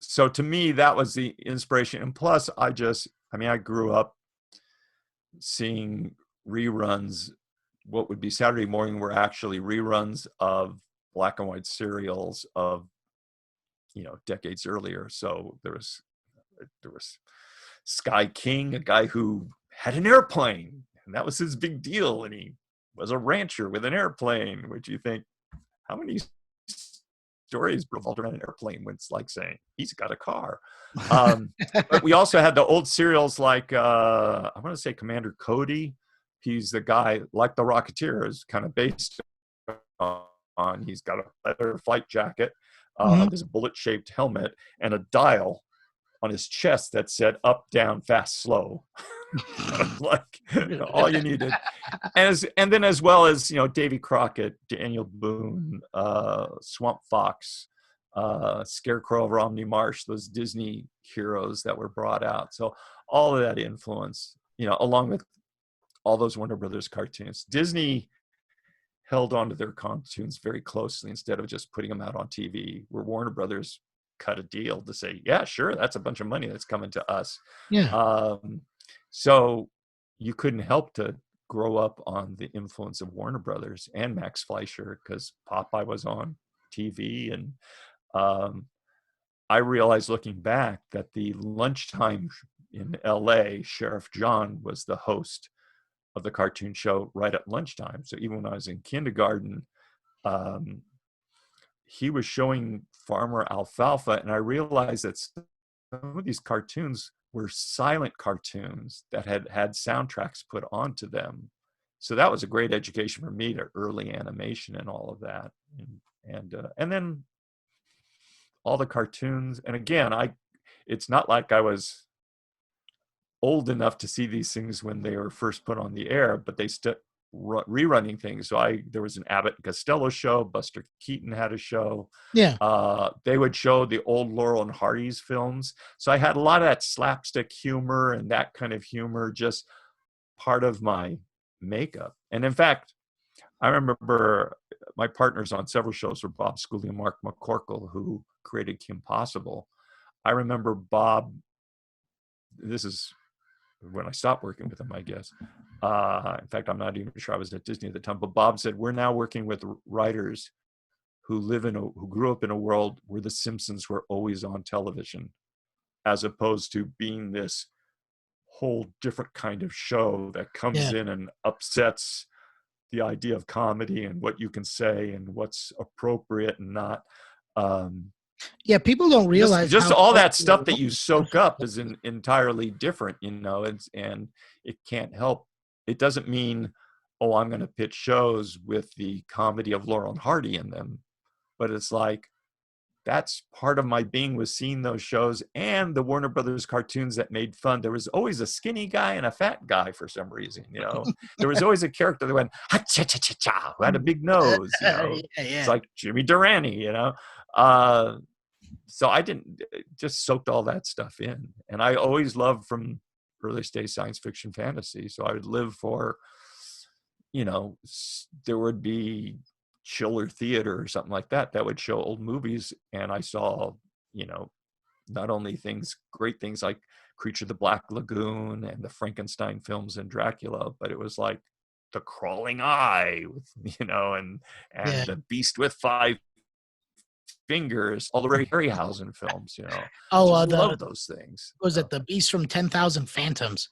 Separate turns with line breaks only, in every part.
so to me, that was the inspiration. And plus, I grew up seeing reruns. What would be Saturday morning were actually reruns of black and white serials of, decades earlier. So there was Sky King, a guy who had an airplane, and that was his big deal. And he was a rancher with an airplane, which you think, how many stories revolved around an airplane when it's like saying he's got a car. But we also had the old serials like I want to say Commander Cody. He's the guy like the Rocketeer is kind of based on. He's got a leather flight jacket. There's a bullet-shaped helmet and a dial on his chest that said up, down, fast, slow. Like all you needed. And then as well as, Davy Crockett, Daniel Boone, Swamp Fox, Scarecrow of Romney Marsh, those Disney heroes that were brought out. So all of that influence, along with all those Warner Brothers cartoons. Disney held onto their cartoons very closely instead of just putting them out on TV, where Warner Brothers cut a deal to say, yeah, sure, that's a bunch of money that's coming to us.
Yeah.
So you couldn't help to grow up on the influence of Warner Brothers and Max Fleischer, because Popeye was on TV. And I realized looking back that the lunchtime in LA, Sheriff John was the host of the cartoon show right at lunchtime. So even when I was in kindergarten, he was showing Farmer Alfalfa, and I realized that some of these cartoons were silent cartoons that had soundtracks put onto them. So that was a great education for me to early animation and all of that. And then all the cartoons. And again, it's not like I was old enough to see these things when they were first put on the air, but they still rerunning things. So there was an Abbott and Costello show. Buster Keaton had a show.
Yeah.
They would show the old Laurel and Hardy's films. So I had a lot of that slapstick humor and that kind of humor, just part of my makeup. And in fact, I remember my partners on several shows were Bob Schooley and Mark McCorkle, who created Kim Possible. I remember Bob, this is when I stopped working with him, I guess. In fact, I'm not even sure I was at Disney at the time, but Bob said, we're now working with writers who grew up in a world where The Simpsons were always on television, as opposed to being this whole different kind of show that comes in and upsets the idea of comedy and what you can say and what's appropriate and not.
Yeah, people don't realize
just all that stuff that you soak up is entirely different, and it can't help. It doesn't mean, oh, I'm going to pitch shows with the comedy of Laurel and Hardy in them, but it's like, that's part of my being, was seeing those shows and the Warner Brothers cartoons that made fun. There was always a skinny guy and a fat guy for some reason, There was always a character that went, ha-cha-cha-cha-cha, who had a big nose, It's like Jimmy Durante, So I just soaked all that stuff in. And I always loved from early stage science fiction fantasy. So I would live for, there would be Chiller Theater or something like that would show old movies, and I saw not only great things like Creature of the Black Lagoon and the Frankenstein films and Dracula, but it was like The Crawling Eye, and The Beast with Five Fingers, all the Ray Harryhausen films, I love those things.
Was it The Beast from 10,000 Phantoms?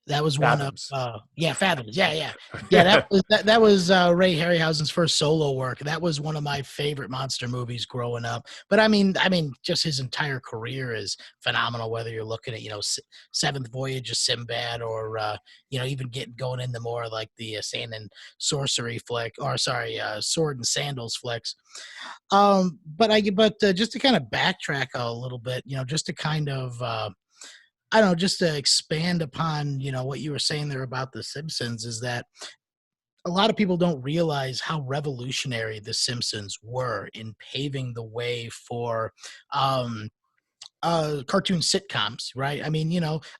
That was
Fathoms.
One of Fathoms. Yeah. That was Ray Harryhausen's first solo work. That was one of my favorite monster movies growing up. But I mean, just his entire career is phenomenal. Whether you're looking at Seventh Voyage of Sinbad, or even going into more like the Sand and Sorcery flick, or Sword and Sandals flicks. But just to kind of backtrack a little bit, just to kind of I don't know, just to expand upon, what you were saying there about The Simpsons, is that a lot of people don't realize how revolutionary The Simpsons were in paving the way for cartoon sitcoms, right?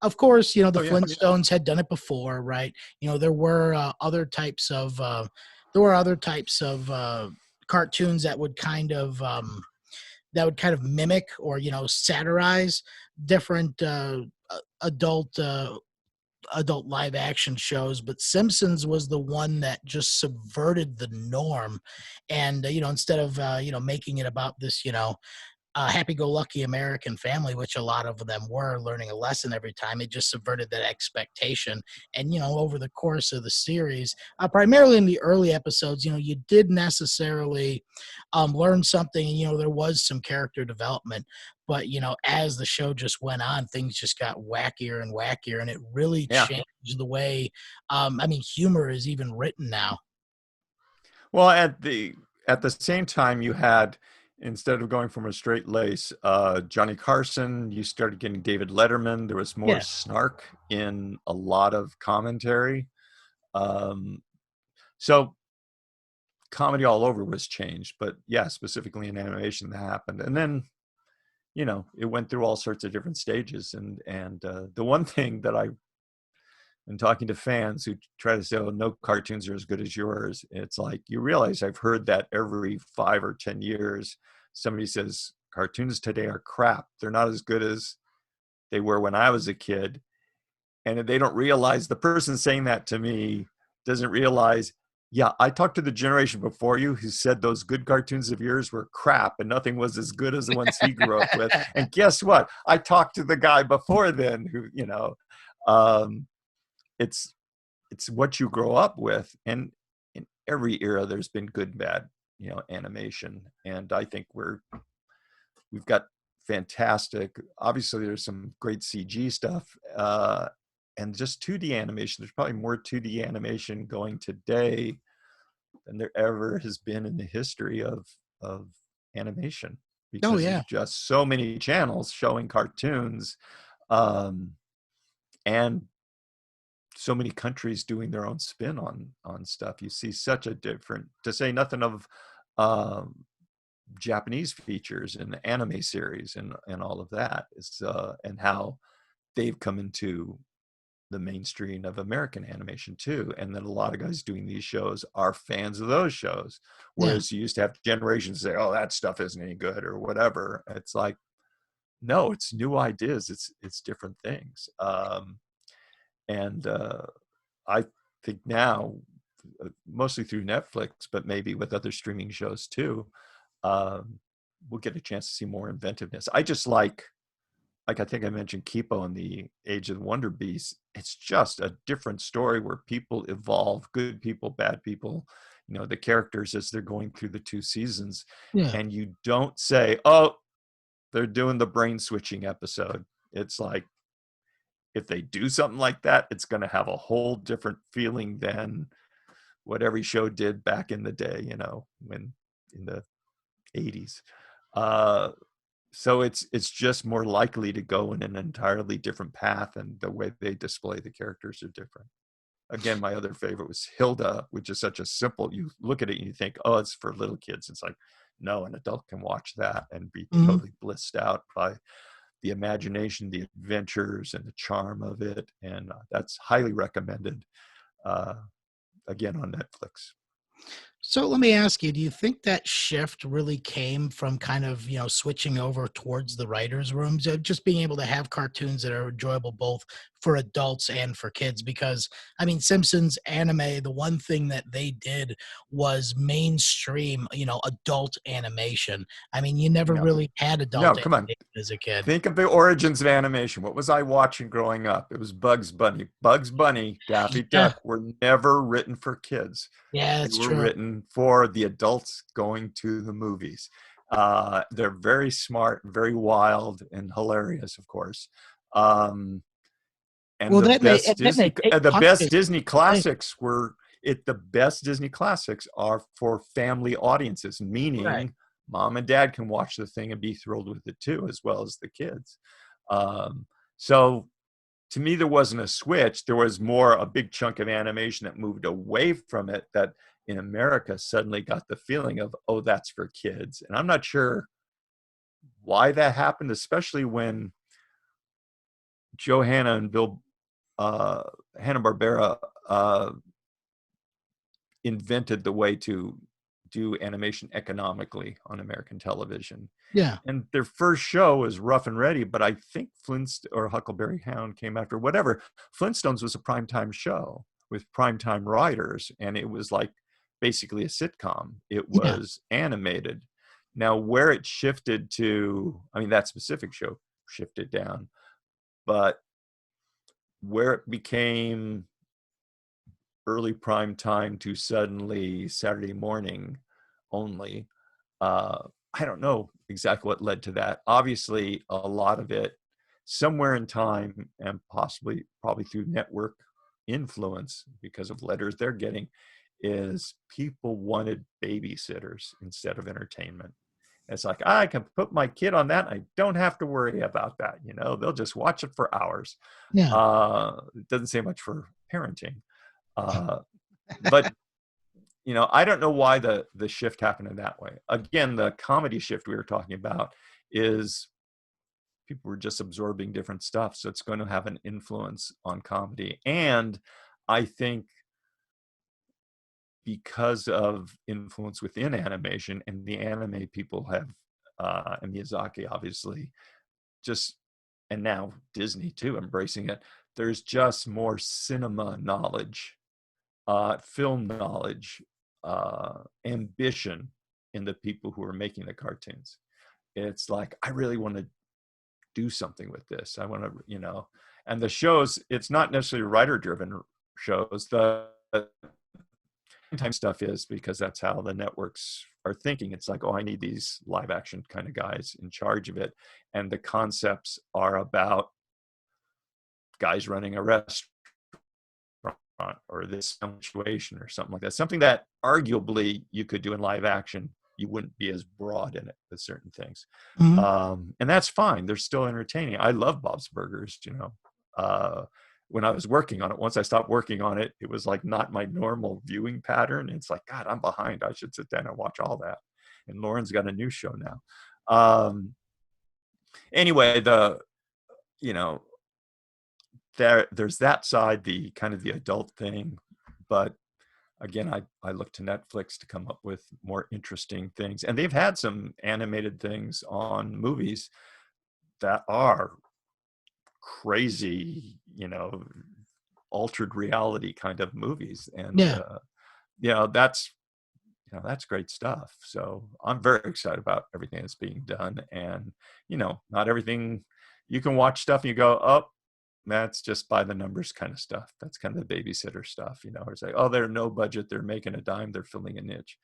Of course, the Flintstones had done it before, right? There were other types of cartoons that would kind of that would kind of mimic or satirize different adult adult live action shows, but Simpsons was the one that just subverted the norm. And instead of making it about this happy-go-lucky American family, which a lot of them were learning a lesson every time. It just subverted that expectation. And over the course of the series, primarily in the early episodes, you did necessarily learn something, and there was some character development. But as the show just went on, things just got wackier and wackier, and it really
Yeah.
changed the way, I mean, humor is even written now.
Well, at the same time, you had, instead of going from a straight lace, Johnny Carson, you started getting David Letterman. There was more
Yeah.
snark in a lot of commentary. Um, so comedy all over was changed, but yeah, specifically in animation that happened. And then, it went through all sorts of different stages. And the one thing that I've been talking to fans who try to say, oh, no cartoons are as good as yours, it's like, you realize I've heard that every 5 or 10 years. Somebody says cartoons today are crap. They're not as good as they were when I was a kid. And they don't realize, the person saying that to me doesn't realize, yeah, I talked to the generation before you who said those good cartoons of yours were crap and nothing was as good as the ones he grew up with. And guess what? I talked to the guy before then who, um, it's what you grow up with. And in every era, there's been good and bad, animation. And I think we've got fantastic, obviously there's some great CG stuff, and just 2D animation. There's probably more 2D animation going today than there ever has been in the history of animation,
Oh
because
yeah.
there's just so many channels showing cartoons, um, and so many countries doing their own spin on stuff. You see such a different, to say nothing of um, Japanese features and anime series and all of that is, and how they've come into the mainstream of American animation too. And then a lot of guys doing these shows are fans of those shows.
Yeah.
Whereas you used to have generations say, oh, that stuff isn't any good or whatever. It's like, no, it's new ideas. It's different things. And I think now, mostly through Netflix, but maybe with other streaming shows too, um, we'll get a chance to see more inventiveness. I just like I think I mentioned Kipo and the Age of the Wonder Beasts. It's just a different story where people evolve, good people, bad people, the characters as they're going through the 2 seasons.
Yeah.
And you don't say, oh, they're doing the brain switching episode. It's like, if they do something like that, it's going to have a whole different feeling than what every show did back in the day, when in the 80s. Uh, so it's just more likely to go in an entirely different path, and the way they display the characters are different. Again, my other favorite was Hilda, which is such a simple, you look at it and you think, oh, it's for little kids. It's like, no, an adult can watch that and be
Mhm.
totally blissed out by the imagination, the adventures, and the charm of it. And that's highly recommended, uh, again, on Netflix.
So let me ask you, do you think that shift really came from kind of, switching over towards the writers' rooms, just being able to have cartoons that are enjoyable both for adults and for kids? Because, I mean, Simpsons anime, the one thing that they did was mainstream, adult animation. I mean, you never
No,
really had adult
no, come on.
animation as a kid.
Think of the origins of animation. What was I watching growing up? It was Bugs Bunny. Bugs Bunny, Daffy
Yeah,
Duck were never written for kids.
yeah,
They
that's
were
true.
written for the adults going to the movies. They're very smart, very wild, and hilarious, of course. Um, and
Well, and then they take
the best
punches.
Disney
The thing.
classics were it. The best Disney classics are for family audiences,
Right.
meaning mom and dad can watch the thing and be thrilled with it too, as well as the kids. Um, so to me, there wasn't a switch. There was more a big chunk of animation that moved away from it, that in America suddenly got the feeling of, oh, that's for kids. And I'm not sure why that happened, especially when Joe Hanna and Bill uh, Hanna-Barbera invented the way to do animation economically on American television.
Yeah.
And their first show was Rough and Ready, but I think or Huckleberry Hound came after. Whatever. Flintstones was a primetime show with primetime writers, and it was like basically a sitcom. It
Yeah.
was animated. Now, where it shifted to, I mean, that specific show shifted down, but where it became early prime time to suddenly Saturday morning only, I don't know exactly what led to that. Obviously, a lot of it somewhere in time, and probably through network influence because of letters they're getting, is people wanted babysitters instead of entertainment. It's like, I can put my kid on that. I don't have to worry about that. They'll just watch it for hours.
Yeah.
It doesn't say much for parenting. But I don't know why the shift happened in that way. Again, the comedy shift we were talking about is people were just absorbing different stuff, so it's going to have an influence on comedy. And I think because of influence within animation, and the anime people have, and Miyazaki obviously, and now Disney too, embracing it, there's just more cinema knowledge, film knowledge, ambition in the people who are making the cartoons. It's like, I really want to do something with this. I want to, and the shows, it's not necessarily writer driven shows. The time stuff is because that's how the networks are thinking. It's like, oh, I need these live action kind of guys in charge of it. And the concepts are about guys running a restaurant or this situation or something like that. Something that arguably you could do in live action. You wouldn't be as broad in it with certain things.
Mm-hmm.
And that's fine. They're still entertaining. I love Bob's Burgers, when I was working on it. Once I stopped working on it, it was like not my normal viewing pattern. It's like, God, I'm behind. I should sit down and watch all that. And Lauren's got a new show now. Anyway, there's that side, the kind of the adult thing, but again, I look to Netflix to come up with more interesting things, and they've had some animated things on movies that are crazy, altered reality kind of movies, and
Yeah.
that's that's great stuff. So I'm very excited about everything that's being done, and not everything you can watch stuff and you go, oh, that's just by the numbers kind of stuff. That's kind of the babysitter stuff, It's like, oh, they're no budget, they're making a dime, they're filling a niche.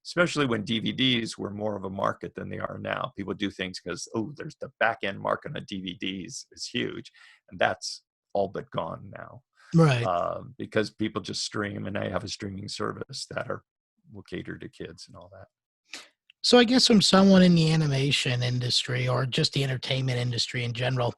Especially when DVDs were more of a market than they are now. People do things because, oh, there's the back end market on DVDs is huge, and that's all but gone now.
Right.
Because people just stream, and they have a streaming service that will cater to kids and all that.
So I guess from someone in the animation industry or just the entertainment industry in general,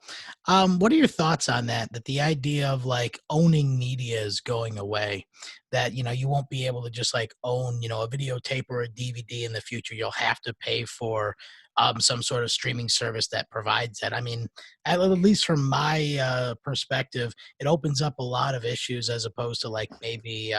what are your thoughts on that? That the idea of like owning media is going away. That you won't be able to just like own a videotape or a DVD in the future. You'll have to pay for some sort of streaming service that provides that. I mean, at least from my perspective, it opens up a lot of issues as opposed to like maybe.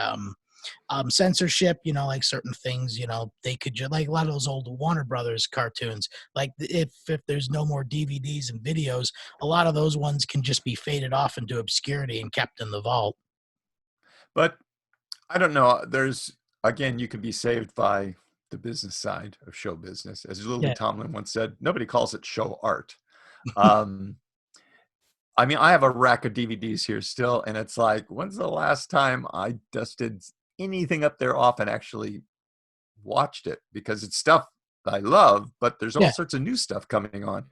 Censorship, like certain things, they could just like a lot of those old Warner Brothers cartoons. Like if there's no more DVDs and videos, a lot of those ones can just be faded off into obscurity and kept in the vault.
But I don't know. Again, you can be saved by the business side of show business. As Lily
Yeah.
Tomlin once said, nobody calls it show art. I mean, I have a rack of DVDs here still, and it's like, when's the last time I dusted anything up there off and actually watched it? Because it's stuff that I love, but there's all
Yeah.
sorts of new stuff coming on.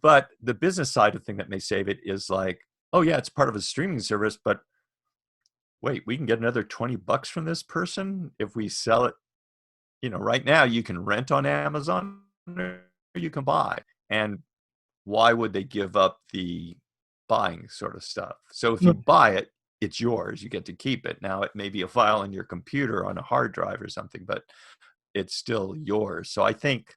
But the business side of the thing that may save it is like, oh yeah, it's part of a streaming service, but wait, we can get another $20 from this person if we sell it. Right now you can rent on Amazon or you can buy. And why would they give up the buying sort of stuff? So if you buy it, it's yours. You get to keep it. Now, it may be a file in your computer on a hard drive or something, but it's still yours. So I think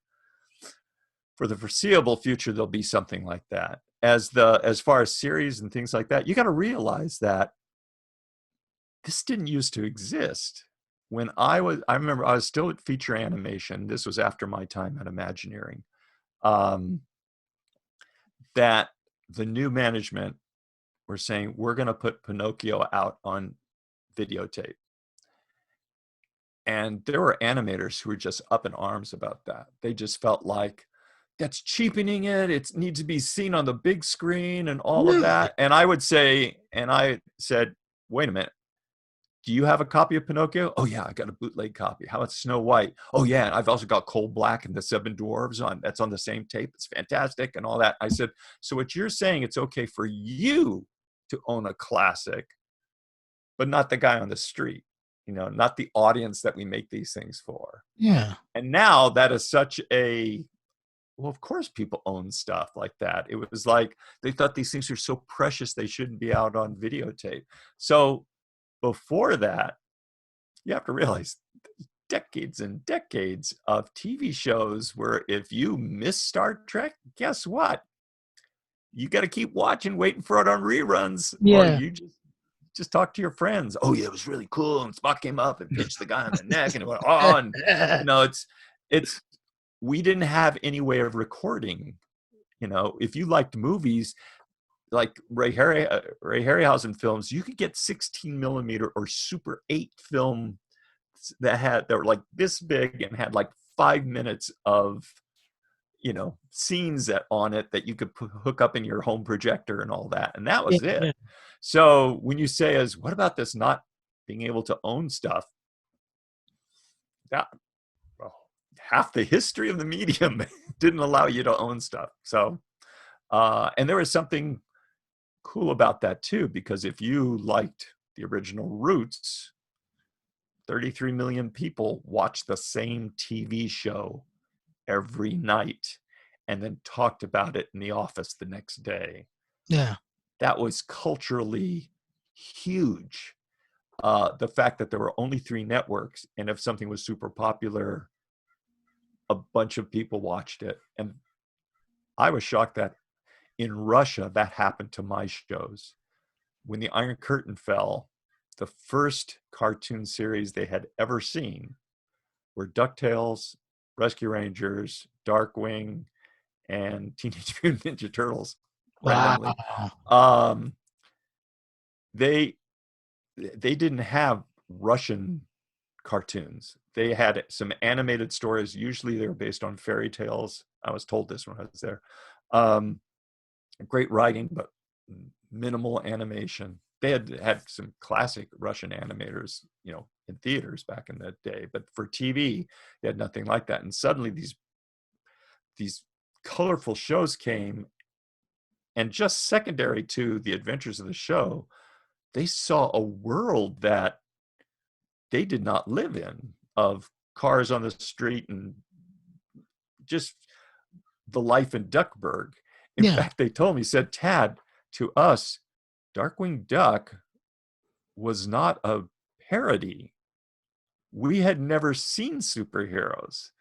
for the foreseeable future, there'll be something like that. As far as series and things like that, you got to realize that this didn't used to exist. when I remember I was still at Feature Animation. This was after my time at Imagineering. Um, that the new management were saying, we're going to put Pinocchio out on videotape. And there were animators who were just up in arms about that. They just felt like that's cheapening it. It needs to be seen on the big screen and all of
Really?
that. And I said, wait a minute. Do you have a copy of Pinocchio? Oh yeah, I got a bootleg copy. How about Snow White? Oh yeah, and I've also got Coal Black and the Seven Dwarves that's on the same tape. It's fantastic and all that. I said, so what you're saying, it's okay for you to own a classic, but not the guy on the street, not the audience that we make these things for.
Yeah.
And now that is such a, well, of course people own stuff like that. It was like they thought these things are so precious they shouldn't be out on videotape. So before that, you have to realize decades and decades of TV shows where if you miss Star Trek, guess what? You got to keep watching, waiting for it on reruns, or
Yeah.
you just talk to your friends. Oh yeah, it was really cool, and Spock came up and pinched the guy on the neck, and it went on. It's we didn't have any way of recording. If you liked movies like Ray Harryhausen films, you could get 16 millimeter or Super 8 film that were like this big and had like 5 minutes of scenes on it that you could hook up in your home projector and all that, and that was it.
Yeah.
So when you say, what about this not being able to own stuff? That, well, half the history of the medium didn't allow you to own stuff. So and there was something cool about that too, because if you liked the original Roots, 33 million people watched the same TV show every night and then talked about it in the office the next day.
Yeah.
That was culturally huge. The fact that there were only 3 networks, and if something was super popular, a bunch of people watched it. And I was shocked that in Russia that happened to my shows. When the Iron Curtain fell, the first cartoon series they had ever seen were DuckTales, Rescue Rangers, Darkwing, and Teenage Mutant Ninja Turtles. Randomly,
Wow.
they didn't have Russian cartoons. They had some animated stories. Usually they were based on fairy tales. I was told this when I was there. Great writing, but minimal animation. They had some classic Russian animators, in theaters back in the day, but for TV, they had nothing like that. And suddenly these colorful shows came, and just secondary to the adventures of the show, they saw a world that they did not live in, of cars on the street and just the life in Duckburg. In
Yeah.
fact, they told me, said, Tad, to us, Darkwing Duck was not a parody. We had never seen superheroes.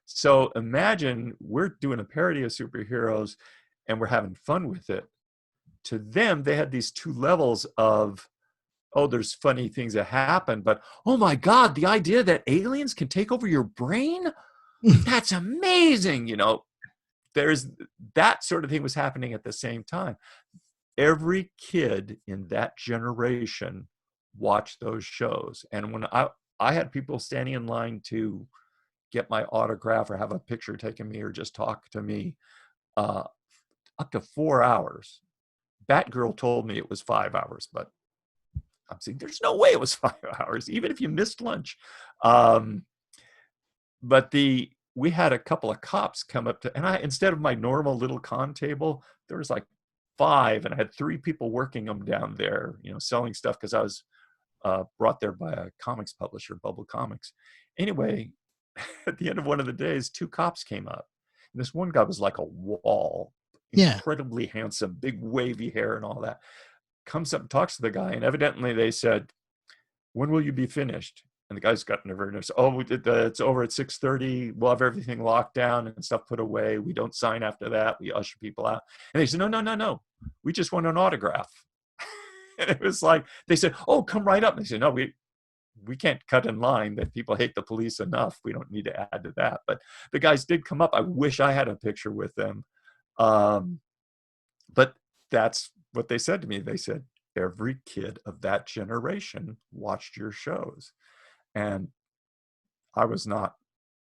So imagine we're doing a parody of superheroes and we're having fun with it. To them, they had these 2 levels of, oh, there's funny things that happen, but oh my God, the idea that aliens can take over your brain? That's amazing. There's that sort of thing was happening at the same time. Every kid in that generation watched those shows. And when I had people standing in line to get my autograph or have a picture taken me or just talk to me, up to 4 hours. Batgirl told me it was 5 hours, but I'm saying there's no way it was 5 hours, even if you missed lunch. But we had a couple of cops come up to, and instead of my normal little con table, there was like 5, and I had 3 people working them down there, selling stuff, because I was brought there by a comics publisher, Bubble Comics. Anyway, at the end of one of the days, 2 cops came up, and this one guy was like a wall,
Yeah.
incredibly handsome, big wavy hair and all that. Comes up and talks to the guy, and evidently they said, when will you be finished? And the guy's got nervous. Oh, it's over at 6:30. We'll have everything locked down and stuff put away. We don't sign after that. We usher people out. And they said, no. We just want an autograph. And it was like, they said, oh, come right up. And they said, no, we can't cut in line that people hate the police enough. We don't need to add to that. But the guys did come up. I wish I had a picture with them. But that's what they said to me. They said, every kid of that generation watched your shows. And I was not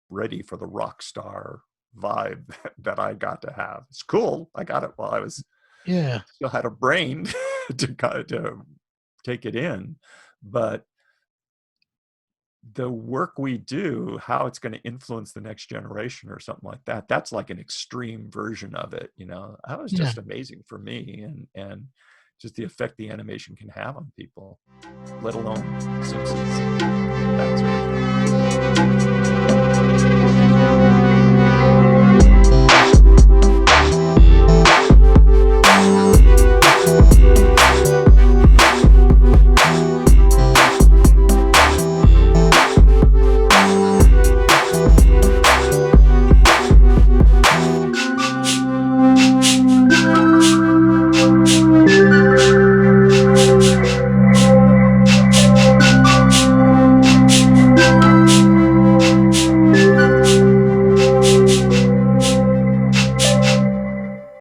ready for the rock star vibe that I got to have. It's cool. I got it while I was still had a brain to take it in. But the work we do, how it's going to influence the next generation or something like that, that's like an extreme version of it. That was just amazing for me, and just the effect the animation can have on people, let alone Simpsons. That's